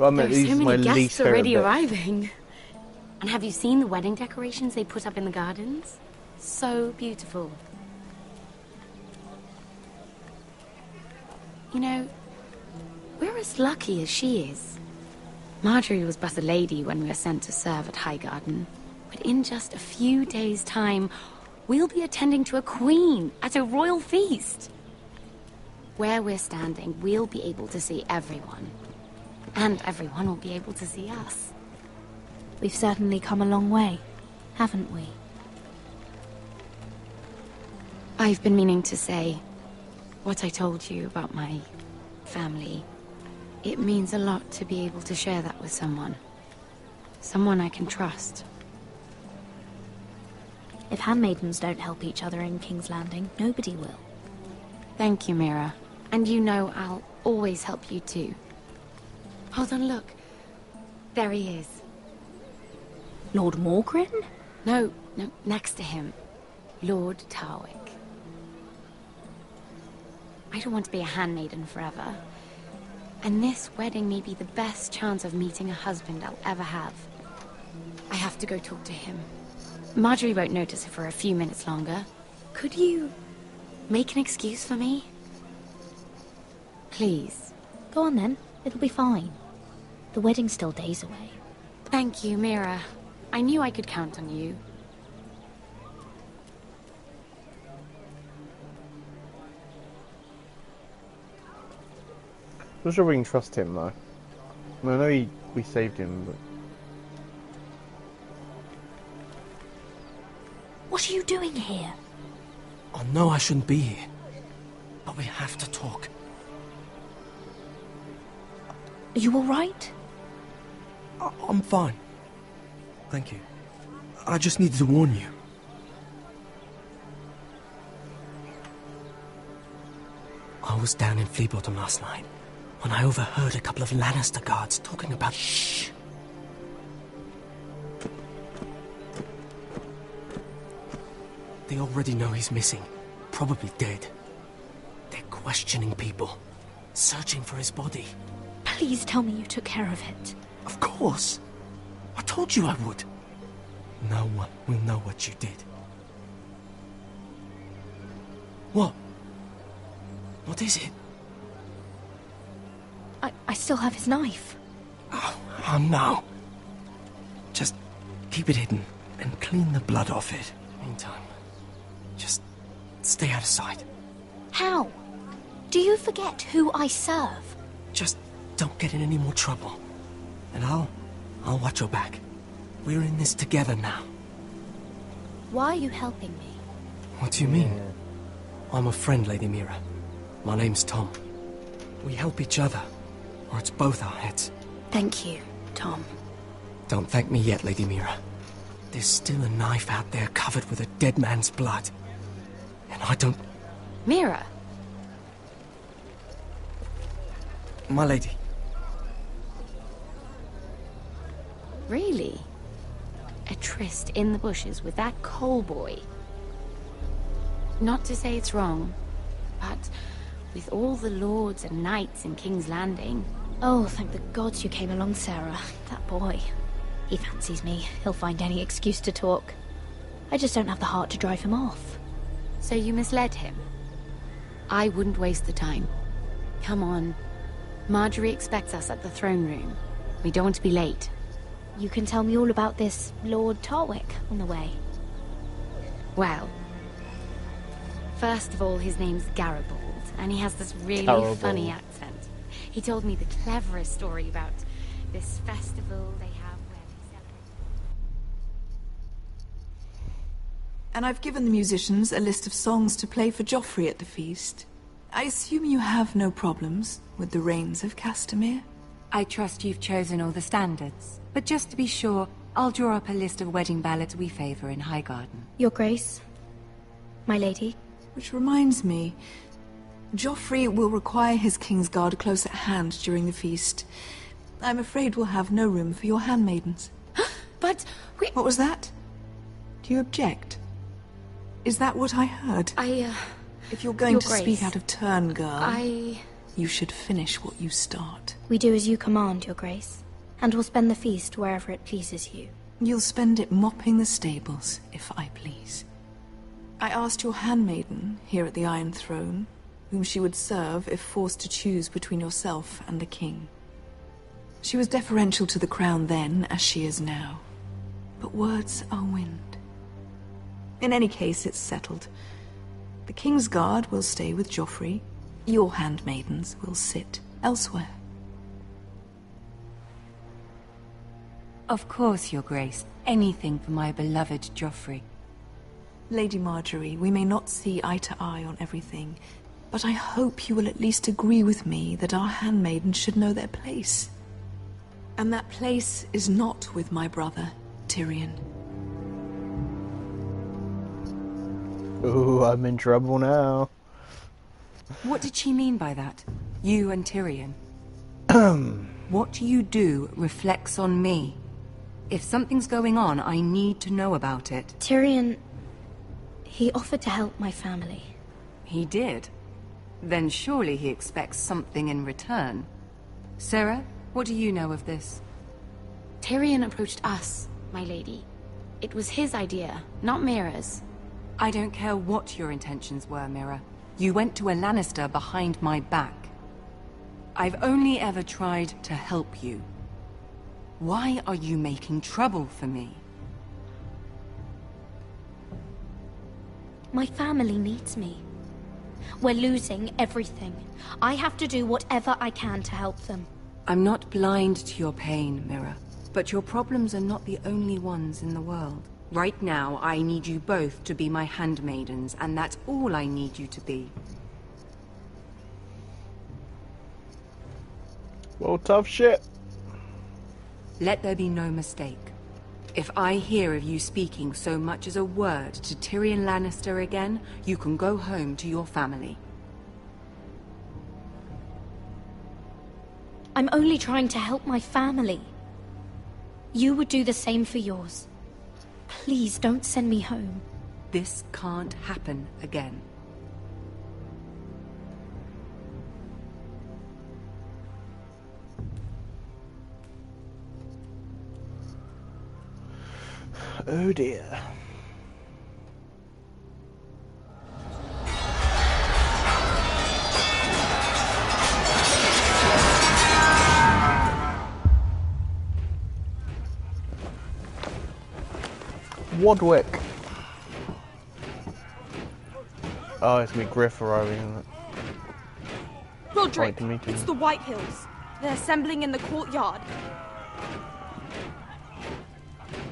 Well, There are so many guests already bit. arriving. And have you seen the wedding decorations they put up in the gardens? So beautiful. You know, we're as lucky as she is. Marjorie was but a lady when we were sent to serve at Highgarden. But in just a few days' time, we'll be attending to a queen at a royal feast. Where we're standing, we'll be able to see everyone. And everyone will be able to see us. We've certainly come a long way, haven't we? I've been meaning to say what I told you about my family. It means a lot to be able to share that with someone. Someone I can trust. If handmaidens don't help each other in King's Landing, nobody will. Thank you, Mira. And you know I'll always help you too. Hold on, look. There he is. Lord Morgrin? No, next to him. Lord Tarwick. I don't want to be a handmaiden forever. And this wedding may be the best chance of meeting a husband I'll ever have. I have to go talk to him. Marjorie won't notice it for a few minutes longer. Could you make an excuse for me? Please. Go on then. It'll be fine. The wedding's still days away. Thank you, Mira. I knew I could count on you. I'm not sure we can trust him, though. I mean, I know we saved him, but... What are you doing here? I know I shouldn't be here, but we have to talk. Are you alright? I'm fine. Thank you. I just needed to warn you. I was down in Fleabottom last night when I overheard a couple of Lannister guards talking about... Shh! They already know he's missing. Probably dead. They're questioning people. Searching for his body. Please tell me you took care of it. Of course. I told you I would. No one will know what you did. What? What is it? I still have his knife. Oh no. Just keep it hidden and clean the blood off it. Meantime, just stay out of sight. How? Do you forget who I serve? Just don't get in any more trouble. And I'll watch your back. We're in this together now. Why are you helping me? What do you mean? I'm a friend, Lady Mira. My name's Tom. We help each other, or it's both our heads. Thank you, Tom. Don't thank me yet, Lady Mira. There's still a knife out there covered with a dead man's blood. And I don't... Mira! My lady. Really? A tryst in the bushes with that coal boy? Not to say it's wrong, but with all the lords and knights in King's Landing... Oh, thank the gods you came along, Sarah. That boy. He fancies me. He'll find any excuse to talk. I just don't have the heart to drive him off. So you misled him? I wouldn't waste the time. Come on. Marjorie expects us at the throne room. We don't want to be late. You can tell me all about this Lord Tarwick on the way. Well, first of all, his name's Garibald, and he has this really funny accent. He told me the cleverest story about this festival they have where they celebrate... And I've given the musicians a list of songs to play for Joffrey at the feast. I assume you have no problems with the Rains of Castamere? I trust you've chosen all the standards. But just to be sure, I'll draw up a list of wedding ballads we favor in Highgarden. Your Grace, my lady. Which reminds me, Joffrey will require his Kingsguard close at hand during the feast. I'm afraid we'll have no room for your handmaidens. But we... What was that? Do you object? Is that what I heard? If you're going to Grace, speak out of turn, girl... you should finish what you start. We do as you command, Your Grace, and will spend the feast wherever it pleases you. You'll spend it mopping the stables, if I please. I asked your handmaiden, here at the Iron Throne, whom she would serve if forced to choose between yourself and the king. She was deferential to the crown then, as she is now. But words are wind. In any case, it's settled. The King's Guard will stay with Joffrey. Your handmaidens will sit elsewhere. Of course, Your Grace. Anything for my beloved Joffrey. Lady Marjorie, we may not see eye to eye on everything, but I hope you will at least agree with me that our handmaidens should know their place. And that place is not with my brother, Tyrion. Ooh, I'm in trouble now. What did she mean by that? You and Tyrion? What you do reflects on me. If something's going on, I need to know about it. Tyrion... he offered to help my family. He did? Then surely he expects something in return. Sarah, what do you know of this? Tyrion approached us, my lady. It was his idea, not Mira's. I don't care what your intentions were, Mira. You went to a Lannister behind my back. I've only ever tried to help you. Why are you making trouble for me? My family needs me. We're losing everything. I have to do whatever I can to help them. I'm not blind to your pain, Mira. But your problems are not the only ones in the world. Right now, I need you both to be my handmaidens, and that's all I need you to be. Well, tough shit. Let there be no mistake. If I hear of you speaking so much as a word to Tyrion Lannister again, you can go home to your family. I'm only trying to help my family. You would do the same for yours. Please don't send me home. This can't happen again. Oh dear. Wadwick. Oh, it's me Griff arriving, isn't it? Roderick, to meet him. it's the White Hills. They're assembling in the courtyard.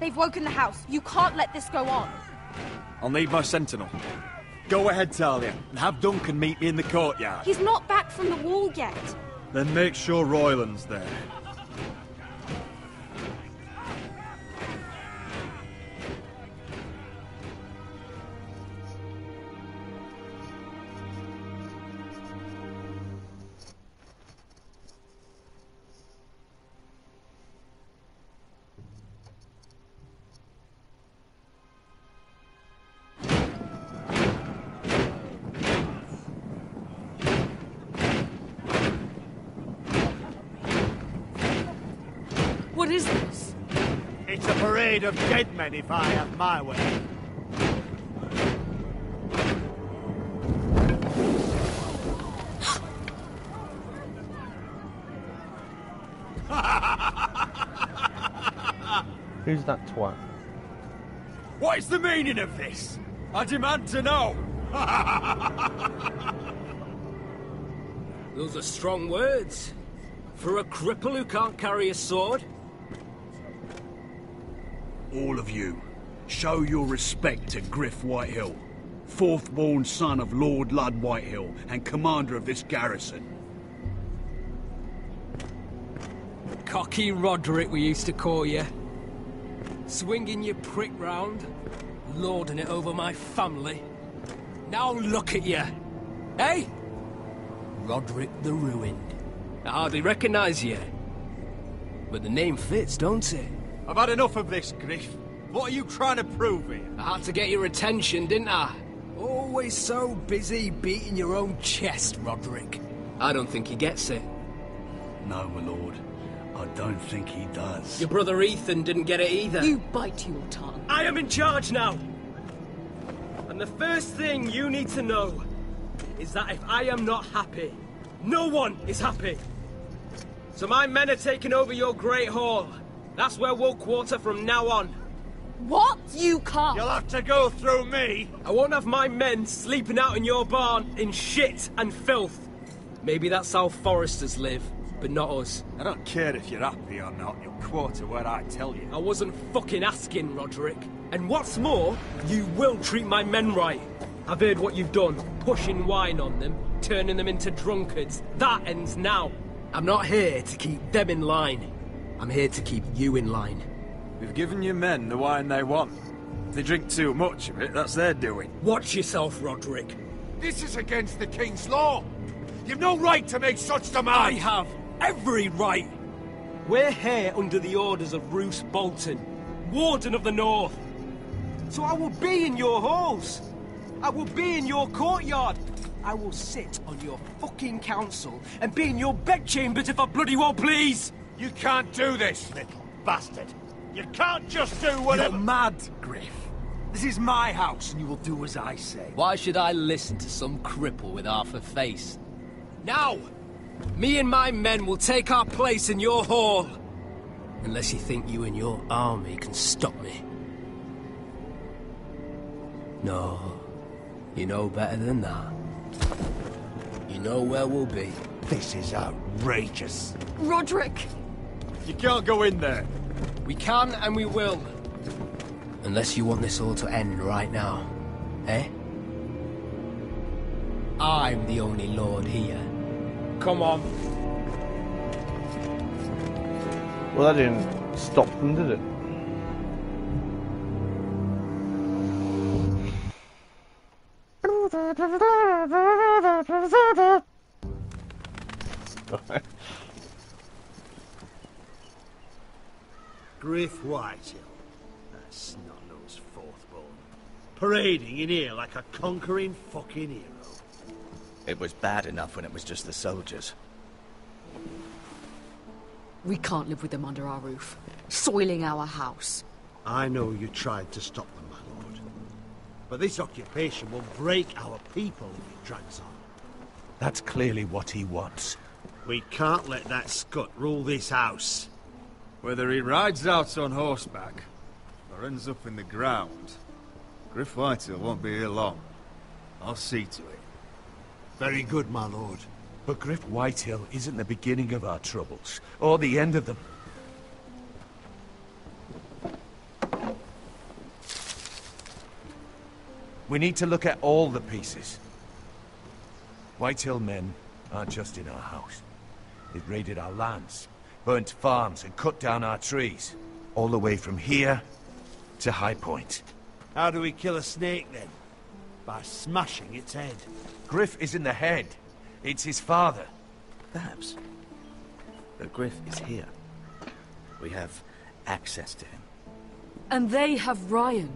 They've woken the house. You can't let this go on. I'll need my sentinel. Go ahead, Talia, and have Duncan meet me in the courtyard. He's not back from the wall yet. Then make sure Royland's there. What is this? It's a parade of dead men if I have my way. Who's that twat? What is the meaning of this? I demand to know! Those are strong words. For a cripple who can't carry a sword? All of you, show your respect to Griff Whitehill, fourth-born son of Lord Ludd Whitehill and commander of this garrison. Cocky Roderick, we used to call you. Swinging your prick round, lording it over my family. Now look at you. Hey? Roderick the Ruined. I hardly recognise you. But the name fits, don't it? I've had enough of this, Griff. What are you trying to prove here? I had to get your attention, didn't I? Always so busy beating your own chest, Roderick. I don't think he gets it. No, my lord. I don't think he does. Your brother Ethan didn't get it either. You bite your tongue. I am in charge now! And the first thing you need to know is that if I am not happy, no one is happy. So my men are taking over your Great Hall. That's where we'll quarter from now on. What? You can't! You'll have to go through me! I won't have my men sleeping out in your barn in shit and filth. Maybe that's how foresters live, but not us. I don't care if you're happy or not, you'll quarter where I tell you. I wasn't fucking asking, Roderick. And what's more, you will treat my men right. I've heard what you've done, pushing wine on them, turning them into drunkards. That ends now. I'm not here to keep them in line. I'm here to keep you in line. We've given your men the wine they want. If they drink too much of it, that's their doing. Watch yourself, Roderick. This is against the King's law. You've no right to make such demands. I have every right. We're here under the orders of Roose Bolton, Warden of the North. So I will be in your halls. I will be in your courtyard. I will sit on your fucking council and be in your bedchambers if I bloody well please. You can't do this, Little bastard. You can't just do whatever— You're mad, Griff. This is my house, and you will do as I say. Why should I listen to some cripple with half a face? Now! Me and my men will take our place in your hall. Unless you think you and your army can stop me. No. You know better than that. You know where we'll be. This is outrageous. Roderick! You can't go in there. We can and we will. Unless you want this all to end right now. Eh? I'm the only lord here. Come on. Well, that didn't stop them, did it? Griff Whitehill, that snot-nosed fourth-born, parading in here like a conquering fucking hero. It was bad enough when it was just the soldiers. We can't live with them under our roof, soiling our house. I know you tried to stop them, my lord. But this occupation will break our people if it drags on. That's clearly what he wants. We can't let that scut rule this house. Whether he rides out on horseback or ends up in the ground, Griff Whitehill won't be here long. I'll see to it. Very good, my lord. But Griff Whitehill isn't the beginning of our troubles, or the end of them. We need to look at all the pieces. Whitehill men aren't just in our house. They've raided our lands, burnt farms and cut down our trees. All the way from here to High Point. How do we kill a snake, then? By smashing its head. Griff isn't the head. It's his father. Perhaps. But Griff is here. We have access to him. And they have Ryan.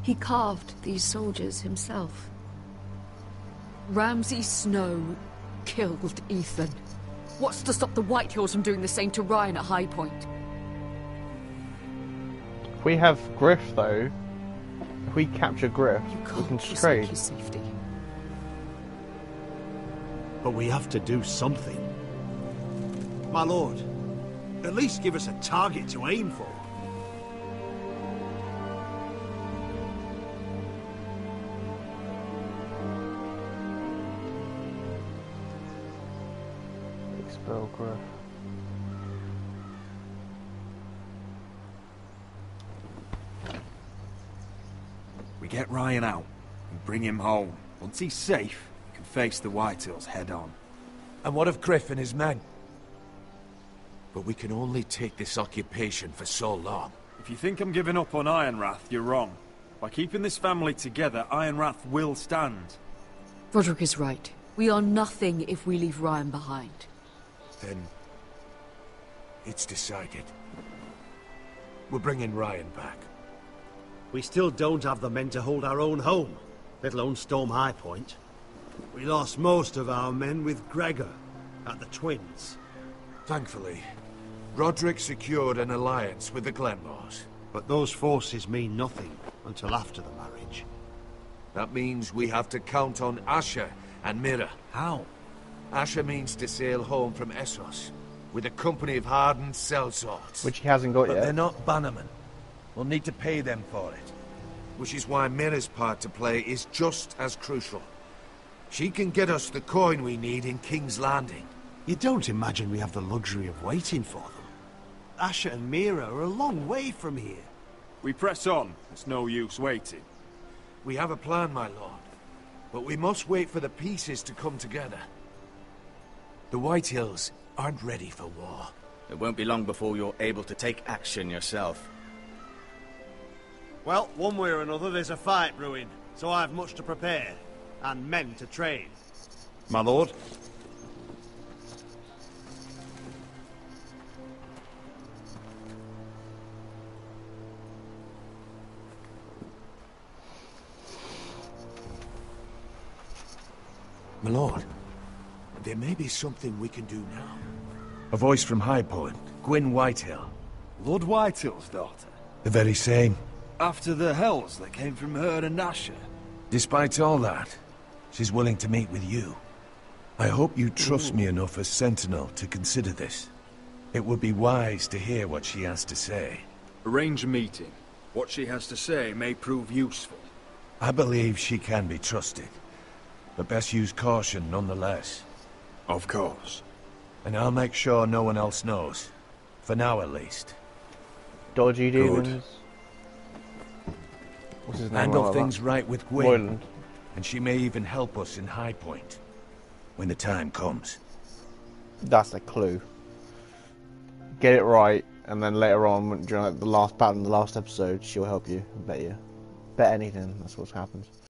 He carved these soldiers himself. Ramsay Snow killed Ethan. What's to stop the Whitehills from doing the same to Ryan at High Point? If we have Griff, though, if we capture Griff, we can trade. His safety. But we have to do something. My lord, at least give us a target to aim for. Expel Griff. We get Ryan out and bring him home. Once he's safe, he can face the Whitehills head on. And what of Griff and his men? But we can only take this occupation for so long. If you think I'm giving up on Ironrath, you're wrong. By keeping this family together, Ironrath will stand. Roderick is right. We are nothing if we leave Ryan behind. Then It's decided. We're bringing Ryan back. We still don't have the men to hold our own home, let alone storm High Point. We lost most of our men with Gregor at the Twins. Thankfully, Roderick secured an alliance with the Glenmores. But those forces mean nothing until after the marriage. That means we have to count on Asher and Mira. How? Asher means to sail home from Essos with a company of hardened sellswords. Which he hasn't got but yet. They're not bannermen. We'll need to pay them for it. Which is why Mira's part to play is just as crucial. She can get us the coin we need in King's Landing. You don't imagine we have the luxury of waiting for them? Asher and Mira are a long way from here. We press on. It's no use waiting. We have a plan, my lord. But we must wait for the pieces to come together. The Whitehills aren't ready for war. It won't be long before you're able to take action yourself. Well, one way or another there's a fight brewing, so I have much to prepare, and men to train. My lord? My lord, there may be something we can do now. A voice from High Point, Gwyn Whitehill. Lord Whitehill's daughter? The very same. After the hells that came from her and Asher? Despite all that, she's willing to meet with you. I hope you trust me enough as Sentinel to consider this. It would be wise to hear what she has to say. Arrange a meeting. What she has to say may prove useful. I believe she can be trusted. But best use caution nonetheless. Of course. And I'll make sure no one else knows. For now at least. Dodgy demons. What's his name? Handle things right with Gwyn. Moyland. And she may even help us in High Point. When the time comes. That's a clue. Get it right, and then later on, during the last battle in the last episode, she'll help you. Bet you. Bet anything, that's what happens.